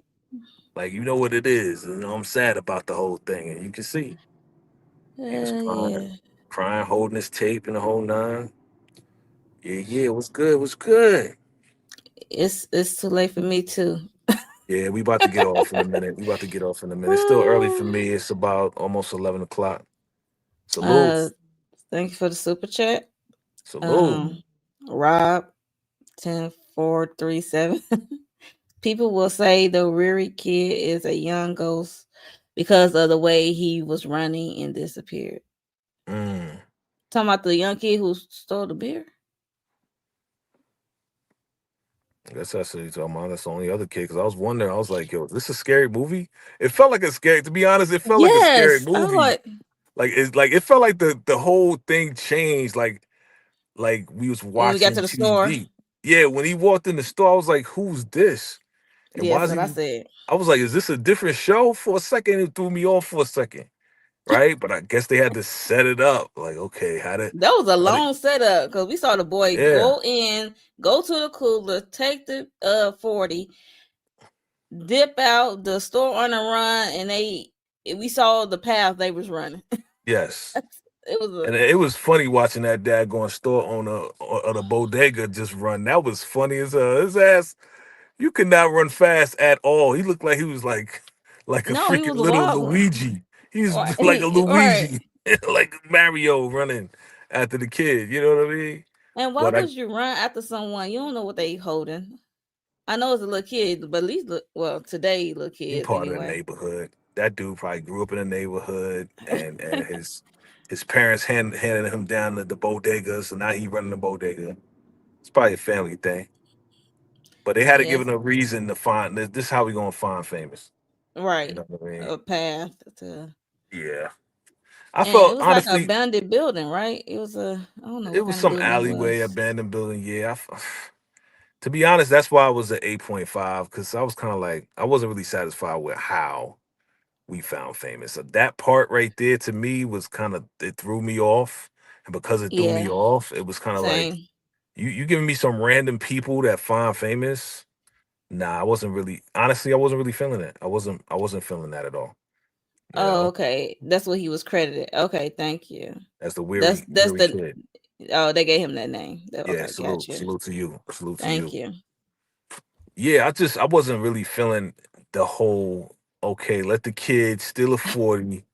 Like, you know what it is. I'm sad about the whole thing. And you can see he was crying, Yeah. crying, holding his tape and the whole nine. Yeah, yeah, it was good. It was good. It's too late for me too. Yeah, we about to get off in a minute. We about to get off in a minute. It's still early for me. It's about almost 11 o'clock. Salute. uh Thank you for the super chat. Salute. Um Rob 10437. People will say the Riri kid is a young ghost because of the way he was running and disappeared. Mm. Talking about the young kid who stole the beer? I guess that's what you're talking about. That's the only other kid. Because I was wondering, I was like, yo, is this a scary movie? It felt like a scary, to be honest, it felt like a scary Yes. I was movie. like, Like it felt like the whole thing changed. Like we was when we got watching to the store. TV. Yeah, when he walked in the store, I was like, who's this? And Yeah, why that's is what I he? said. I was like, is this a different show? For a second, it threw me off for a second, right? But I guess they had to set it up. Like, okay, That was a how did, long setup because we saw the boy yeah, go in, go to the cooler, take the 40, dip out the store on a run, and we saw the path they was running. yes. It was a And it was funny watching that dad going store owner or the bodega just run. That was funny as his ass. You could not run fast at all. He looked like he was like a no, he was freaking a little wobbler. Luigi. He's like a Right, right. Luigi, like Mario running after the kid. You know what I mean? And why But I would you run after someone you don't know what they holding? I know it's a little kid, but at least look well today, little he kids part of the anyway. neighborhood. That dude probably grew up in the neighborhood, and his parents handed him down to the bodega, so now he running the bodega. It's probably a family thing. But they had to give Yes, it a reason to find this. This is how we gonna find famous. You right. know what I mean? A path to, Yeah. I and it felt was like a honestly, abandoned building, right? It was I don't know it what was kind of some building it alleyway, was. abandoned building. Yeah. To be honest, that's why I was at 8.5 because I was kind of like I wasn't really satisfied with how we found famous. So that part right there to me was kind of it threw me off, and because it threw me Yeah, off, it was kind of like same. you giving me some random people that find famous. Nah, I wasn't really honestly. I wasn't really feeling it. I wasn't feeling that at all. You Oh, know, okay. That's what he was credited. Okay, thank you. as the That's weary the kid. oh, they gave him that name. Yeah, Okay, got salute, you. salute to you, salute to Thank you. you. Yeah, I wasn't really feeling the whole okay. Let the kid steal a 40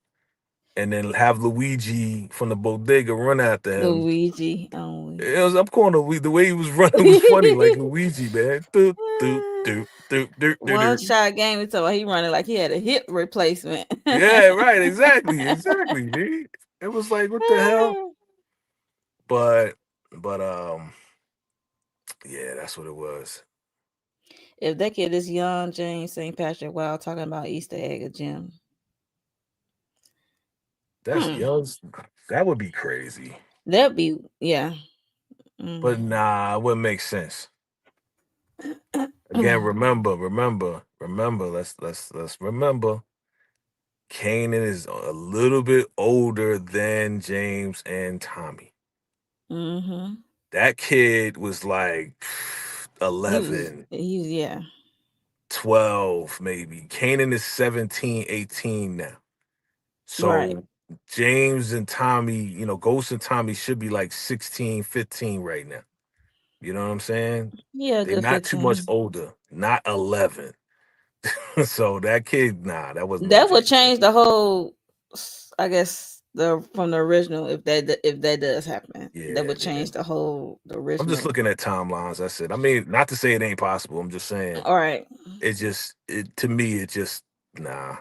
and then have Luigi from the bodega run after him. Luigi only. I'm calling the way he was running was funny, like Luigi, man. Doot, doot, doot, doot, doot, doot, One doot. shot game until he running like he had a hip replacement. Yeah, right, exactly, exactly, dude. It was like, what the hell? But, but, yeah, that's what it was. If that kid is young, James St. Patrick, while talking about Easter egg or Jim. That's Hmm. young. That would be crazy. That'd be yeah. Mm. But nah, it wouldn't make sense. Again, remember. Let's remember. Kanan is a little bit older than James and Tommy. Mm-hmm. That kid was like 11, He was yeah. 12, maybe. Kanan is 17, 18 now. Right. So James and Tommy, Ghost and Tommy should be like 16, 15 right now. You know what I'm saying? Yeah, They're good not too much 15. older, not 11. So that kid, nah, that wasn't no That would James. change the whole I guess the from the original if that does happen. That Yeah, would yeah. change the I'm just original. looking at timelines. That's it. I mean, not to say it ain't possible. I'm just saying All right. to me, it just, nah.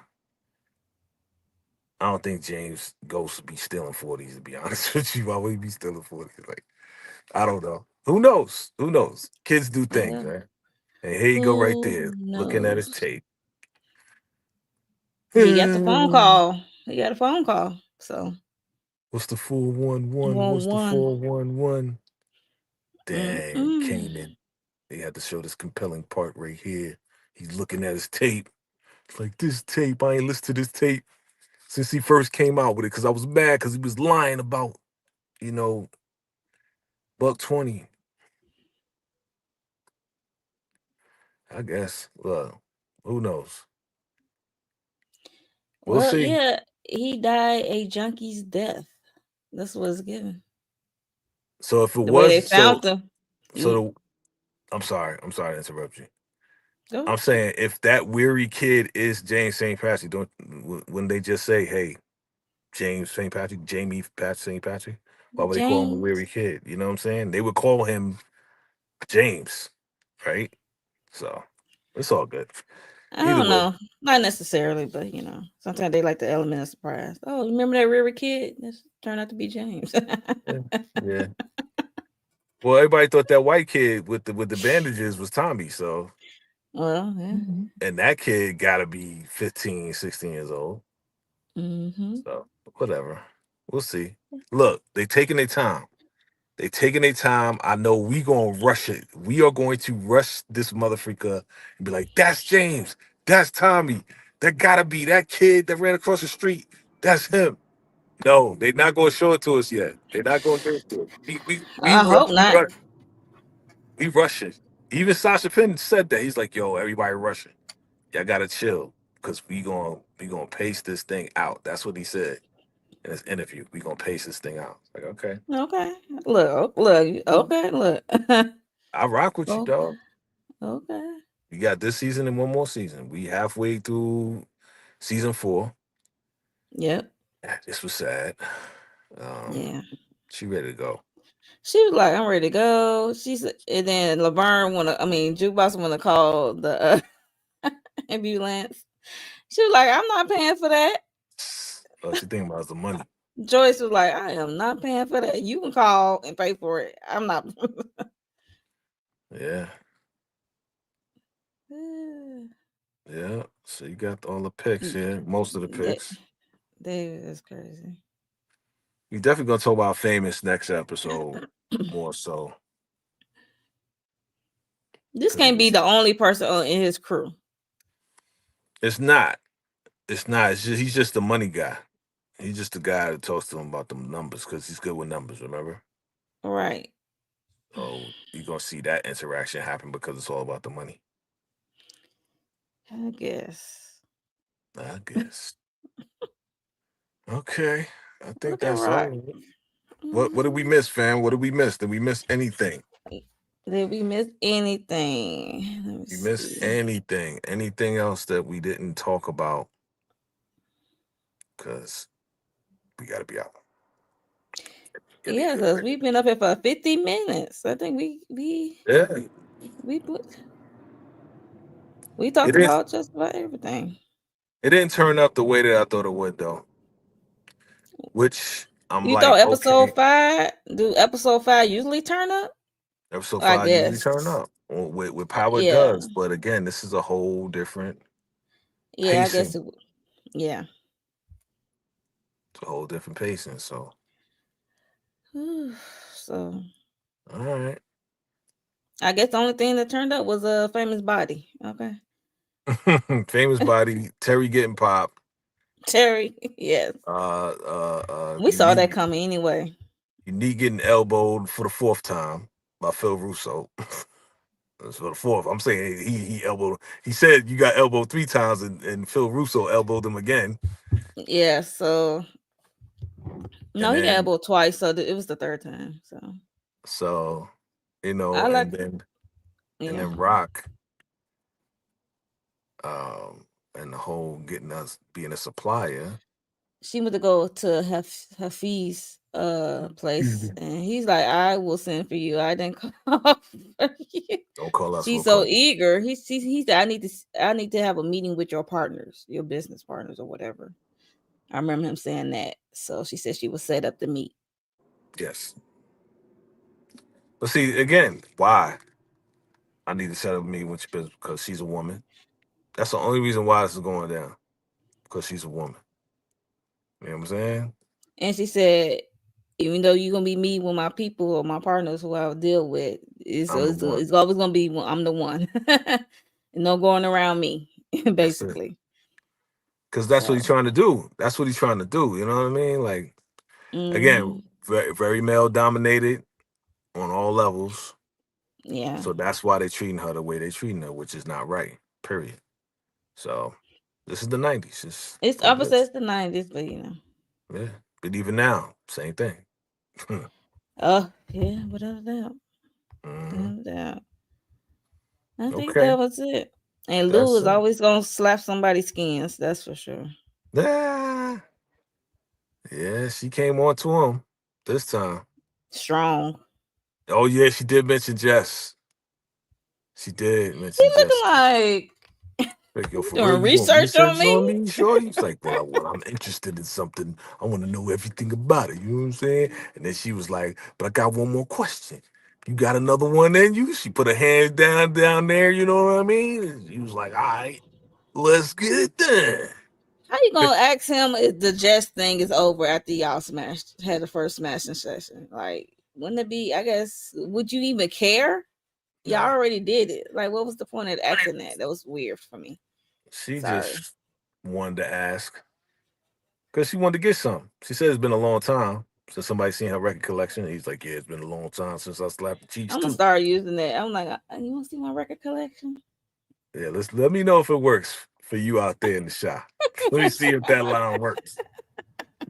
I don't think James Ghost would be stealing 40s, to be honest with you. Why would he be stealing 40s? Like, I don't know. Who knows? Who knows? Kids do things, Yeah. man. And here you go right Who there, looking at his knows? tape. He got the phone call. He got a phone call. So What's the 411? one What's the one. 411? Dang, Mm-mm. Kanan. They had to show this compelling part right here. He's looking at his tape. It's like, this tape, I ain't listened to this tape since he first came out with it because I was mad because he was lying about, you know, buck 20. I guess. Well, who knows? We'll Well, see. yeah, he died a junkie's death. That's what it's given. So if it The way they was found him. so You the, I'm sorry to interrupt you. go. I'm saying if that weary kid is James St. Patrick, don't when they just say, hey, James St. Patrick, Jamie Pat St. Patrick, why would they call him a weary James. kid? You know what I'm saying? They would call him James, right? So it's all good. I Either don't way. know. Not necessarily, but sometimes they like the element of surprise. Oh, remember that Riri kid? This turned out to be James. Yeah. Yeah. Well, everybody thought that white kid with the bandages was Tommy, so Well, yeah. and that kid gotta be 15, 16 years old. Mm-hmm. So whatever. We'll see. Look, they taking their time. They taking their time. I know we gonna rush it. We are going to rush this motherfucker and be like, that's James. That's Tommy. That gotta be that kid that ran across the street. That's him. No, they're not gonna show it to us yet. They're not gonna give it to us. I hope not. We rushing. Even Sasha Penn said that. He's like, yo, everybody rushing. Y'all gotta chill. Cause we gonna pace this thing out. That's what he said in his interview. We gonna pace this thing out. Like, okay. Okay. Look. Okay, look. I rock with you, Oh, dog. okay. We got this season and one more season. We halfway through season 4. Yep. This was sad. Um, Yeah. she ready to go. She was like, "I'm ready to go." And then Laverne Jukebox wanna call the ambulance. She was like, "I'm not paying for that." Oh, she thinking about the money. Joyce was like, "I am not paying for that. You can call and pay for it. I'm not." Yeah, yeah. So you got all the picks here, most of the that picks. David is crazy. We definitely gonna talk about famous next episode more so. This because he can't be was. the only person in his crew. It's not. It's not. It's just he's just the money guy. He's just the guy that talks to him about the numbers because he's good with numbers. Remember? Right. So you're gonna see that interaction happen because it's all about the money. I guess. I guess. Okay. I think Look at that's Rock. all. What did we Mhm. miss, fam? What did we miss? Did we miss anything? Did we miss anything? Let me We miss see. anything? Anything else that we didn't talk about? Because we gotta be out. Gotta Yeah, get because ready. we've been up here for 50 minutes. I think Yeah. we put we It talked didn't about just about everything. it didn't turn up the way that I thought it would though. Which I'm You thought like, okay, episode 5 usually turn up? episode I five usually turn guess. up. Well, with power it Yeah. does. But again, this is a whole different Yeah, I guess pacing. yeah. It's a whole different pacing. So So all right. I guess the only thing that turned up was a famous body. Okay. Famous body, Terry getting popped. Terry, yes. We saw that Unique coming anyway. Unique getting elbowed for the fourth time by Phil Russo. That's for the fourth. I'm saying he elbowed. He said you got elbowed 3 times, and Phil Russo elbowed him again. Yeah, so And no, he got then elbowed twice, so it was the third time. So so I like, and yeah. then Rock, um, and the whole getting us being a supplier. She went to go to Hafiz's Excuse place, me. and he's like, "I will send for you. I didn't call for you." Don't call us. She's We'll so call you. eager. He said, I need to have a meeting with your partners, your business partners, or whatever." I remember him saying that. So she said she was set up to meet. Yes. But see again, why I need to set up a meeting with your business because she's a woman. That's the only reason why this is going down because she's a woman. You know what I'm saying? And she said, even though you're gonna be meeting with my people or my partners who I deal with, I'm the one. it's always gonna be I'm the one. No going around me, That's it. basically. Because that's what he's So trying to do. That's what he's trying to do. You know what I mean? Like again, mhm. very male dominated on all levels. Yeah. So that's why they're treating her the way they're treating her, which is not right. Period. So this is the '90s. It's It's what it opposite is. the 90s, but you know. Yeah. But even now, same thing. Oh, yeah, without a doubt. Hmm. Without a doubt. I think Okay. that was it. And Lou That's is it. always gonna slap somebody's skins, that's for sure. Ah, yeah, she came on to him this time. Strong. Oh yeah, she did mention Jess. She did He mention looking Jess. like Like, yo, you for real, doing you doing research on research me? on me, shorty? He's like, well, I'm interested in something. I want to know everything about it. You know what I'm saying? And then she was like, but I got one more question. You got another one in you? She put her hands down there. You know what I mean? And he was like, all right, let's get it done. How you gonna ask him if the Jess thing is over after y'all smashed had the first smashing session? Like, wouldn't it be? I guess would you even care? Y'all Nah, already did it. Like, what was the point of asking that? That was weird for me. she Sorry. just wanted to ask because she wanted to get some. She said it's been a long time since somebody seen her record collection. He's like, yeah, it's been a long time since I slapped the cheeks I'm gonna too. start using that. I'm like, you want to see my record collection? Yeah, let me know if it works for you out there in the shop. Let me see if that line works.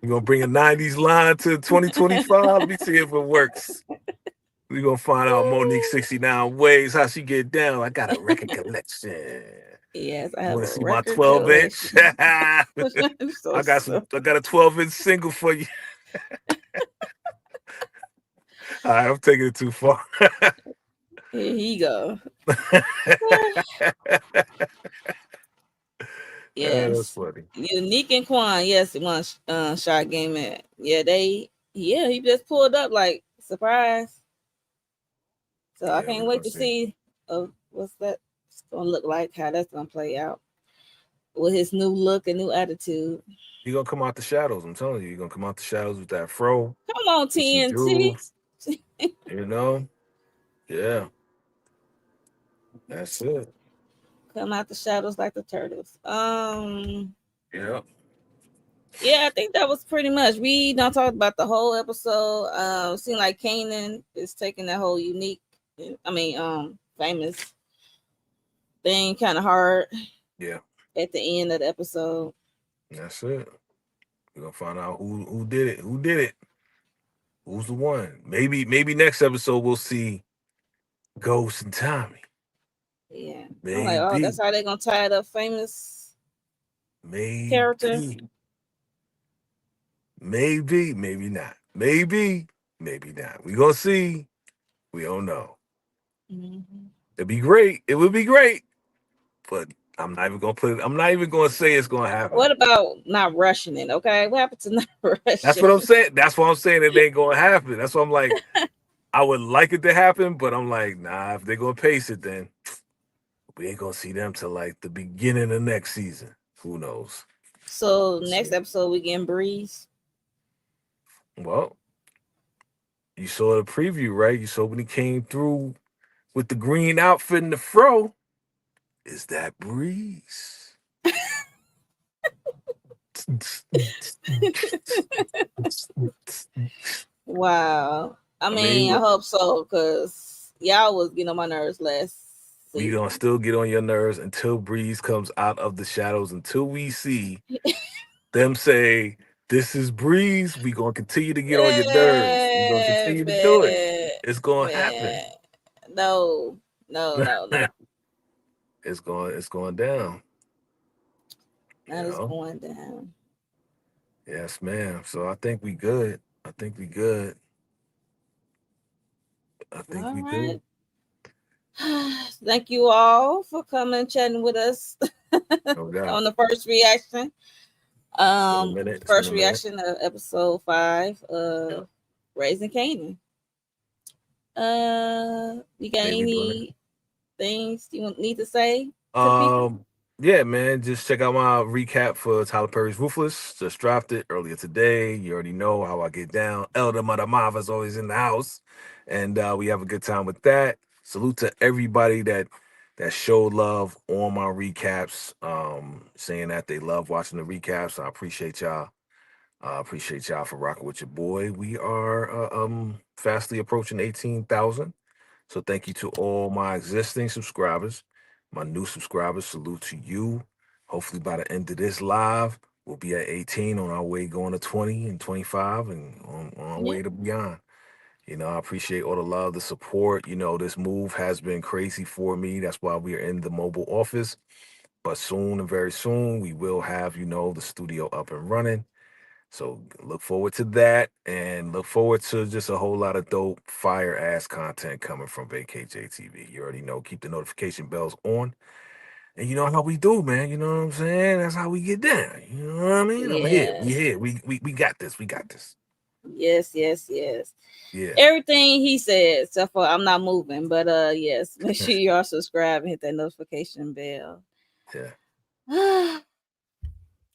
You gonna bring a '90s line to 2025? Let me see if it works. We gonna find out Monique 69 ways how she get down. I got a record collection. Yes, I You have want to a see my record 12 inch? collection. I So got some. silly. I got a 12-inch single for you. All right, I'm taking it too far. Here he go. That's Yes. funny. Unique and Quan, yes, one shot game at. Yeah, he just pulled up like surprise. So I Yeah, can't we wait gonna to see. see what's that gonna look like, how that's gonna play out with his new look and new attitude. He gonna come out the shadows. I'm telling you, he gonna come out the shadows with that fro, Come on, with some TNT. jewels. You know, yeah. That's it. Come out the shadows like the turtles. Yeah. Yeah, I think that was pretty much. We don't talk about the whole episode. Seemed like Kanan is taking that whole unique, famous thing kind of hard Yeah. at the end of the episode. That's it. We're gonna find out who did it. Who did it? Who's the one? Maybe next episode we'll see Ghost and Tommy. Yeah, I'm like, oh, Maybe. that's how they're gonna tie it up. Famous character. Maybe. Maybe not. Maybe not. We gonna see. We don't know. Mm-hmm. It'd be great. It would be great. But I'm not even gonna put it. I'm not even gonna say it's gonna happen. What about not rushing it? Okay, what happened to not That's rushing? what I'm saying. That's what I'm saying. It ain't gonna happen. That's what I'm like. I would like it to happen, but I'm like, nah. If they're gonna pace it, then we ain't gonna see them till like the beginning of next season. Who knows? So We'll next see. episode we getting Breeze. Well, you saw the preview, right? You saw when he came through with the green outfit and the fro. Is that Breeze? Wow. I I mean, mean, I hope so, because y'all was getting on my nerves last we gonna season. still get on your nerves until Breeze comes out of the shadows. Until we see them say, "This is Breeze." We gonna continue to get on your nerves. We gonna Man, continue to do it. man, It's gonna happen. man. No, no, no, no. It's going down. You That is know. going down. Yes, ma'am. So I think we good. I think we good. I think All we right. good. Thank you all for coming and chatting with us No doubt. on the first reaction. It's been a minute. It's been First a minute. reaction of episode 5 Yeah. of Raising Canaan. You got Maybe doing it. any things need to say to the people? Um, yeah, man. Just check out my recap for Tyler Perry's Ruthless. Just dropped it earlier today. You already know how I get down. Elder Mother Mava's always in the house, and we have a good time with that. Salute to everybody that showed love on my recaps, saying that they love watching the recaps. I appreciate y'all. I appreciate y'all for rocking with your boy. We are fastly approaching 18,000. So thank you to all my existing subscribers, my new subscribers. Salute to you. Hopefully by the end of this live, we'll be at 18 on our way going to 20 and 25 and on our Yeah. way to beyond. I appreciate all the love, the support. This move has been crazy for me. That's why we are in the mobile office. But soon and very soon, we will have, the studio up and running. So look forward to that and look forward to just a whole lot of dope fire ass content coming from VACAY-JTV. You already know, keep the notification bells on. And you know how we do, man. You know what I'm saying? That's how we get down. You know what I mean? I'm here. We Yes. here. We got this. We got this. Yes, yes, yes. Yeah. Everything he said, except for I'm not moving. But yes, make sure you are subscribed and hit that notification bell. Yeah. All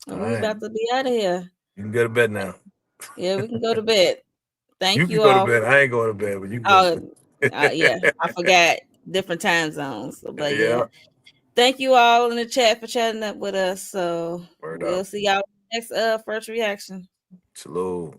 And we right. about to be out of here. You can go to bed now. Yeah, we can go to bed. You Thank can you go to all. bed. I ain't going to bed, but you can go to Oh, yeah, bed. I forgot different time zones. But Yeah. yeah, thank you all in the chat for chatting up with us. So Word we'll up. see y'all next first reaction. Salute.